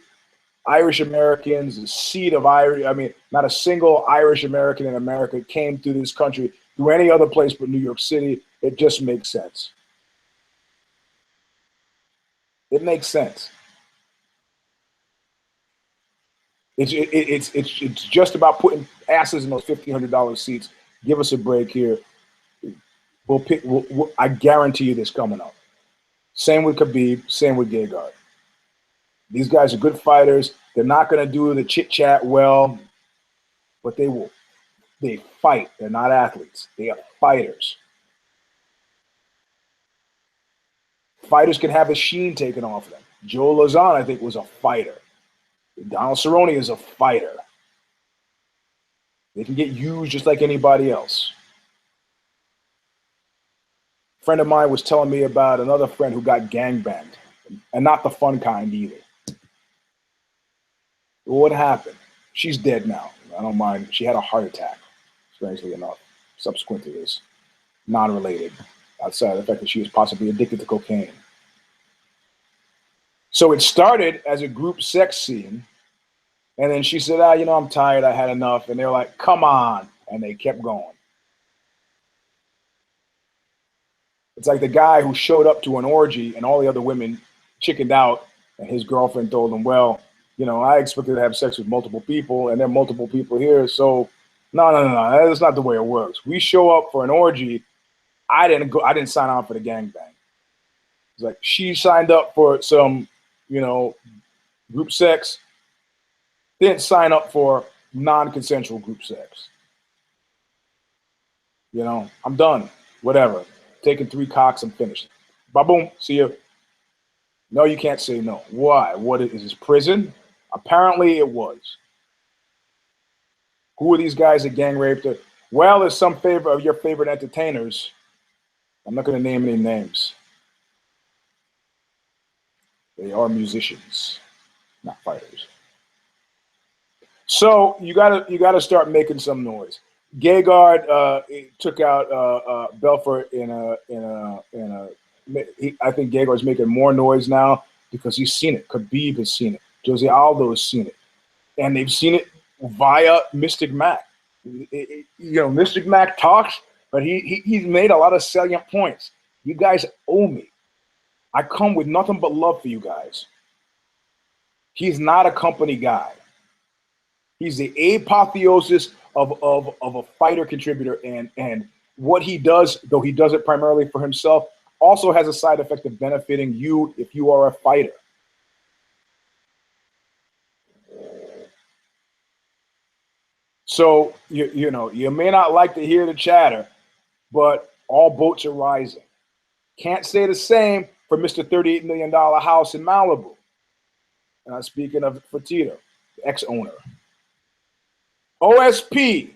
Irish Americans, the seat of Irish. I mean, not a single Irish American in America came through this country through any other place but New York City. It just makes sense. It makes sense. It's just about putting asses in those $1,500 seats. Give us a break here. I guarantee you this coming up. Same with Khabib. Same with Gegard. These guys are good fighters. They're not going to do the chit chat well, but they will. They fight. They're not athletes. They are fighters. Fighters can have a sheen taken off of them. Joe Lozon, I think, was a fighter. Donald Cerrone is a fighter. They can get used just like anybody else. friend of mine was telling me about another friend who got gangbanged, and not the fun kind either. What happened? She's dead now. I don't mind. She had a heart attack, strangely enough, subsequent to this. Non-related, outside of the fact that she was possibly addicted to cocaine. So it started as a group sex scene, and then she said, I'm tired, I had enough. And they were like, come on. And they kept going. It's like the guy who showed up to an orgy and all the other women chickened out, and his girlfriend told him, well, I expected to have sex with multiple people, and there are multiple people here. So no, that's not the way it works. We show up for an orgy. I didn't sign on for the gangbang. It's like she signed up for some, group sex, didn't sign up for non-consensual group sex. I'm done. Whatever. Taking 3 cocks, I'm finished. Ba-boom. See you. No, you can't say no. Why? What is this, prison? Apparently it was. Who are these guys that gang raped her? Well, there's some of your favorite entertainers. I'm not going to name any names. They are musicians, not fighters. So you gotta start making some noise. Gegard took out Belfort I think Gegard's making more noise now because he's seen it. Khabib has seen it. Jose Aldo has seen it, and they've seen it via Mystic Mac. Mystic Mac talks, but he's made a lot of salient points. You guys owe me. I come with nothing but love for you guys. He's not a company guy. He's the apotheosis of a fighter contributor, and what he does, though he does it primarily for himself, also has a side effect of benefiting you if you are a fighter. So you may not like to hear the chatter, but all boats are rising. Can't say the same for Mr. $38 million house in Malibu. And I'm speaking of Fertitta, the ex-owner. OSP.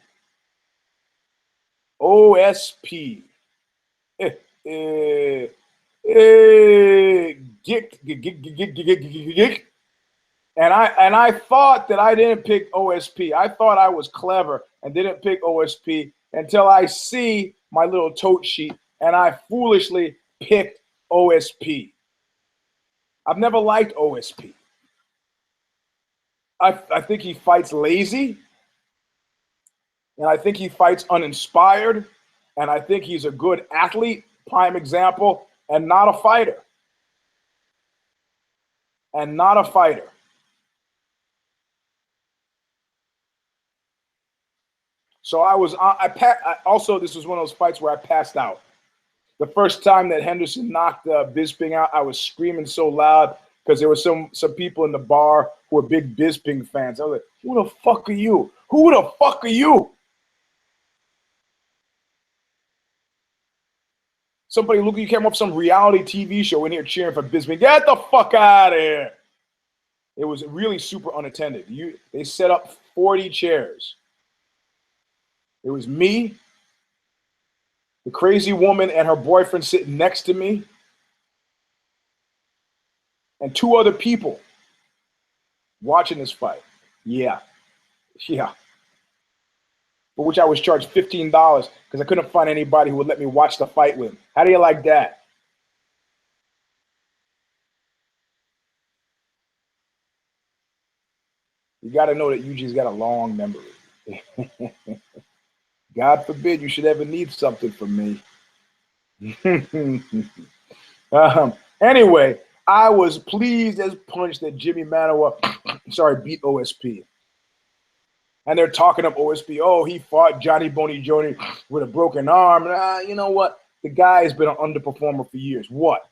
And I thought that I didn't pick OSP. I thought I was clever and didn't pick OSP until I see my little tote sheet and I foolishly picked OSP. I've never liked OSP. I think he fights lazy, and I think he fights uninspired, and I think he's a good athlete, prime example, and not a fighter. And not a fighter. So also, this was one of those fights where I passed out. The first time that Henderson knocked Bisping out, I was screaming so loud because there were some people in the bar who were big Bisping fans. I was like, who the fuck are you? Who the fuck are you? Somebody you came up some reality TV show in here cheering for Bisping. Get the fuck out of here. It was really super unattended. They set up 40 chairs. It was me, the crazy woman and her boyfriend sitting next to me, and 2 other people watching this fight. Yeah. For which I was charged $15 because I couldn't find anybody who would let me watch the fight with him. How do you like that? You got to know that Eugene's got a long memory. God forbid you should ever need something from me. Anyway, I was pleased as punch that Jimmy Manoa, beat OSP. And they're talking up OSP. Oh, he fought Johnny Boney Joni with a broken arm. You know what? The guy has been an underperformer for years. What?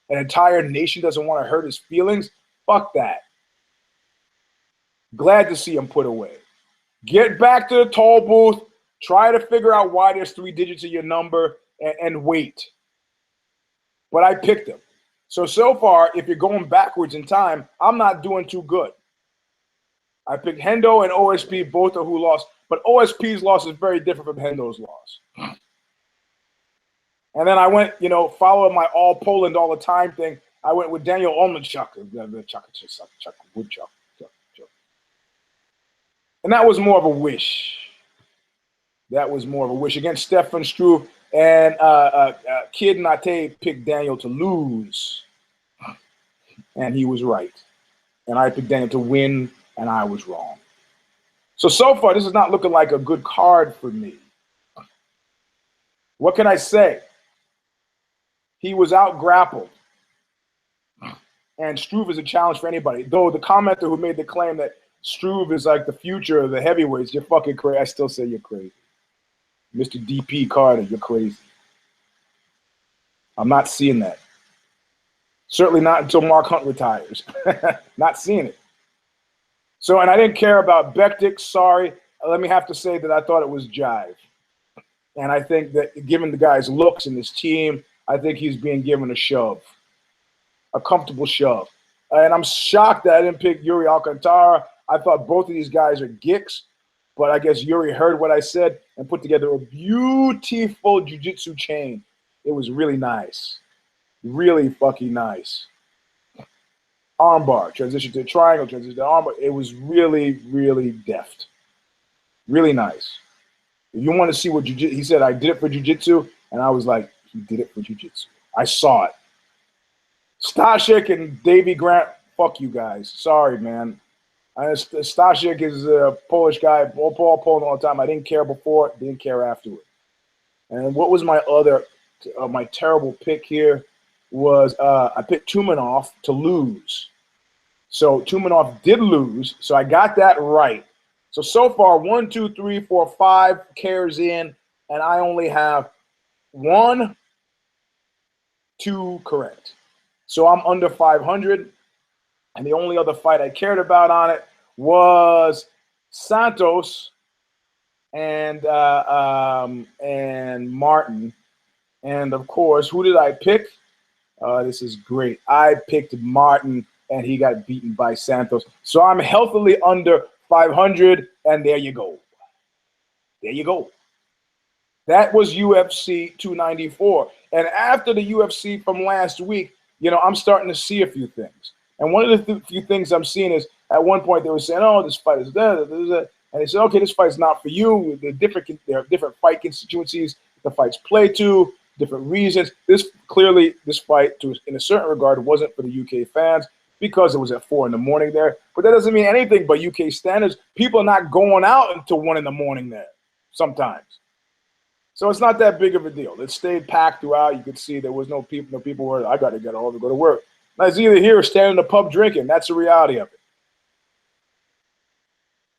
An entire nation doesn't want to hurt his feelings? Fuck that. Glad to see him put away. Get back to the toll booth. Try to figure out why there's 3 digits of your number and wait. But I picked him. So far, if you're going backwards in time, I'm not doing too good. I picked Hendo and OSP, both are who lost. But OSP's loss is very different from Hendo's loss. And then I went, you know, following my all Poland all the time thing. I went with Daniel Olmachuk, Woodchuck. And that was more of a wish. That was more of a wish against Stefan Struve. And Kid Nate picked Daniel to lose. And he was right. And I picked Daniel to win, and I was wrong. So far, this is not looking like a good card for me. What can I say? He was out-grappled. And Struve is a challenge for anybody. Though the commenter who made the claim that Struve is like the future of the heavyweights, you're fucking crazy. I still say you're crazy. Mr. DP Carter, you're crazy. I'm not seeing that. Certainly not until Mark Hunt retires. Not seeing it. So, and I didn't care about Bektik. Sorry. Let me have to say that I thought it was jive. And I think that given the guy's looks and his team, I think he's being given a shove. A comfortable shove. And I'm shocked that I didn't pick Yuri Alcantara. I thought both of these guys are geeks. But I guess Yuri heard what I said and put together a beautiful jiu-jitsu chain. It was really nice. Really fucking nice. Armbar, transition to a triangle, transition to armbar. It was really, really deft. Really nice. If you want to see what jiu-jitsu, he said, I did it for jiu-jitsu. And I was like, he did it for jiu-jitsu. I saw it. Stashik and Davy Grant, fuck you guys. Sorry, man. Stashik is a Polish guy, Paul Poland all the time. I didn't care before, didn't care afterward. And what was my other, my terrible pick here was I picked Tumanov to lose. So Tumanov did lose, so I got that right. So far, 1, 2, 3, 4, 5 cares in, and I only have 1, 2 correct. So I'm under 500. And the only other fight I cared about on it was Santos and Martin. And of course, who did I pick? This is great. I picked Martin, and he got beaten by Santos. So I'm healthily under 500, and there you go. There you go. That was UFC 294. And after the UFC from last week, you know, I'm starting to see a few things. And one of the few things I'm seeing is at one point they were saying, oh, this fight is that. And they said, okay, this fight's not for you. There are different fight constituencies the fights play to, different reasons. This fight, in a certain regard, wasn't for the UK fans because it was at 4 in the morning there. But that doesn't mean anything by UK standards. People are not going out until 1 in the morning there sometimes. So it's not that big of a deal. It stayed packed throughout. You could see there was no people. No people were, I got to get home to go to work. I was either here or standing in the pub drinking. That's the reality of it.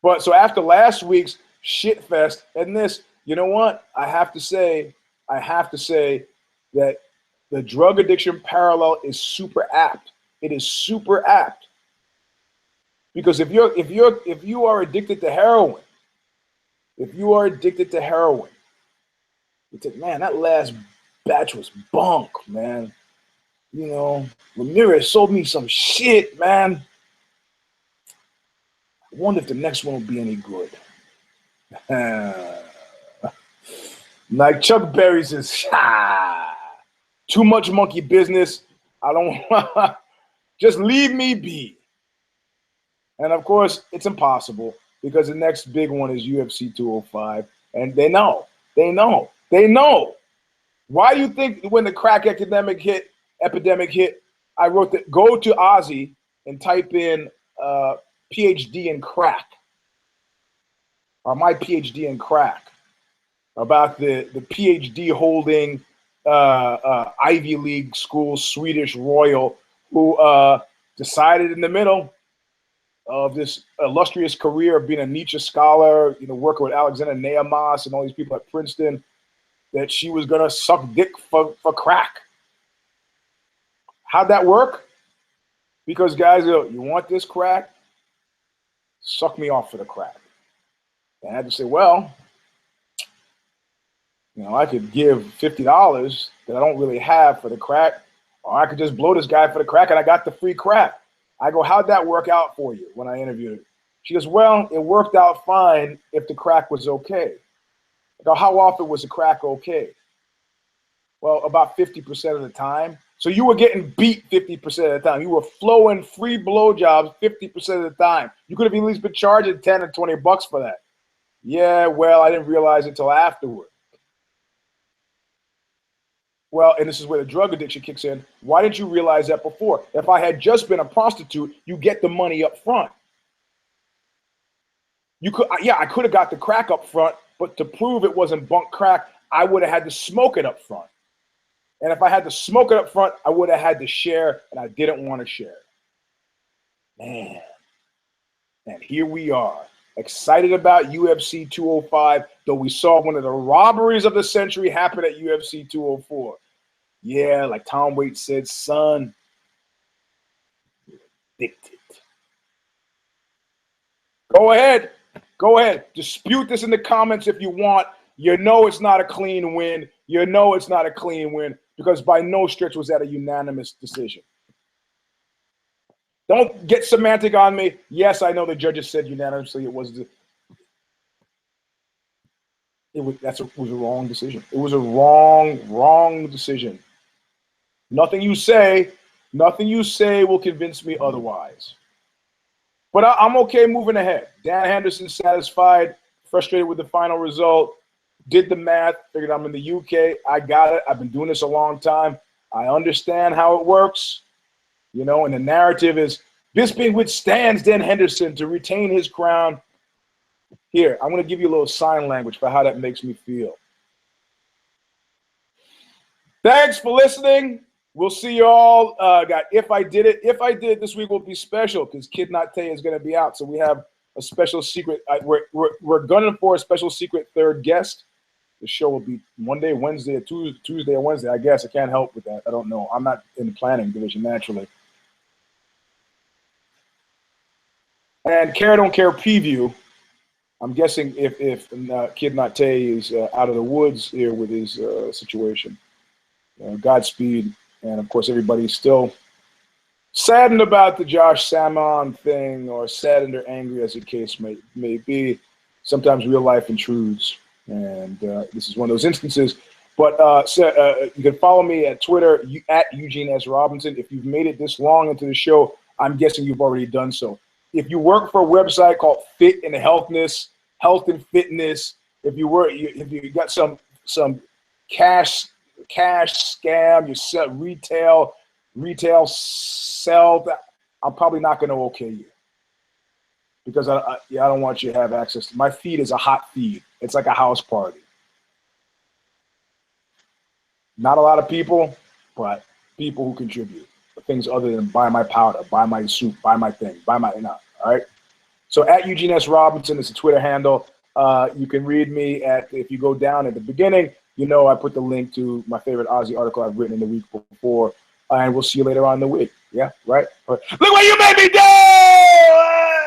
But so after last week's shit fest and this, you know what? I have to say that the drug addiction parallel is super apt. It is super apt. Because if you are addicted to heroin, you think, man, that last batch was bunk, man. You know, Ramirez sold me some shit, man. I wonder if the next one will be any good. Like Chuck Berry says, too much monkey business. I don't just leave me be. And of course, it's impossible because the next big one is UFC 205. And they know. Why do you think when the crack epidemic hit, I wrote that go to Ozzy and type in PhD in crack, or my PhD in crack, about the PhD holding Ivy League school Swedish royal who decided in the middle of this illustrious career of being a Nietzsche scholar, you know, working with Alexander Nehamas and all these people at Princeton, that she was gonna suck dick for crack. How'd that work? Because guys go, you want this crack? Suck me off for the crack. And I had to say, well, you know, I could give $50 that I don't really have for the crack, or I could just blow this guy for the crack and I got the free crack. I go, how'd that work out for you when I interviewed her? She goes, well, it worked out fine if the crack was okay. I go, how often was the crack okay? Well, about 50% of the time. So you were getting beat 50% of the time. You were flowing free blowjobs 50% of the time. You could have at least been charging 10 or 20 bucks for that. Yeah, well, I didn't realize it until afterward. Well, and this is where the drug addiction kicks in. Why didn't you realize that before? If I had just been a prostitute, you get the money up front. You could, yeah, I could have got the crack up front, but to prove it wasn't bunk crack, I would have had to smoke it up front. And if I had to smoke it up front, I would have had to share, and I didn't want to share. Man, and here we are, excited about UFC 205, though we saw one of the robberies of the century happen at UFC 204. Yeah, like Tom Waits said, son, you're addicted. Go ahead. Go ahead. Dispute this in the comments if you want. You know it's not a clean win. You know it's not a clean win because by no stretch was that a unanimous decision. Don't get semantic on me. Yes, I know the judges said unanimously it was a wrong decision. It was a wrong decision. Nothing you say will convince me otherwise. But I'm okay moving ahead. Dan Henderson satisfied, frustrated with the final result, did the math, figured I'm in the UK. I got it. I've been doing this a long time. I understand how it works, you know, and the narrative is Bisping withstands Dan Henderson to retain his crown. Here, I'm going to give you a little sign language for how that makes me feel. Thanks for listening. We'll see you all. If I did it this week will be special because KNUCKLE is going to be out. So we have a special secret. We're gunning for a special secret third guest. The show will be Monday, Wednesday, or Tuesday or Wednesday. I guess I can't help with that. I don't know. I'm not in the planning division naturally. And Care Don't Care preview. I'm guessing if KNUCKLE is out of the woods here with his situation. Godspeed. And, of course, everybody's still saddened about the Josh Salmon thing or saddened or angry as the case may be. Sometimes real life intrudes. And this is one of those instances. But you can follow me at Twitter, at Eugene S. Robinson. If you've made it this long into the show, I'm guessing you've already done so. If you work for a website called Fit and Healthness, Health and Fitness, if you got some cash scam, you sell retail sell that, I'm probably not going to okay you because I don't want you to have access to my feed. Is a hot feed. It's like a house party. Not a lot of people, but people who contribute for things other than buy my powder, buy my soup, buy my thing, buy my all right. So at Eugene S. Robinson is a Twitter handle. You can read me if you go down at the beginning. I put the link to my favorite Aussie article I've written in the week before, and we'll see you later on in the week. Yeah, right? Look what you made me do!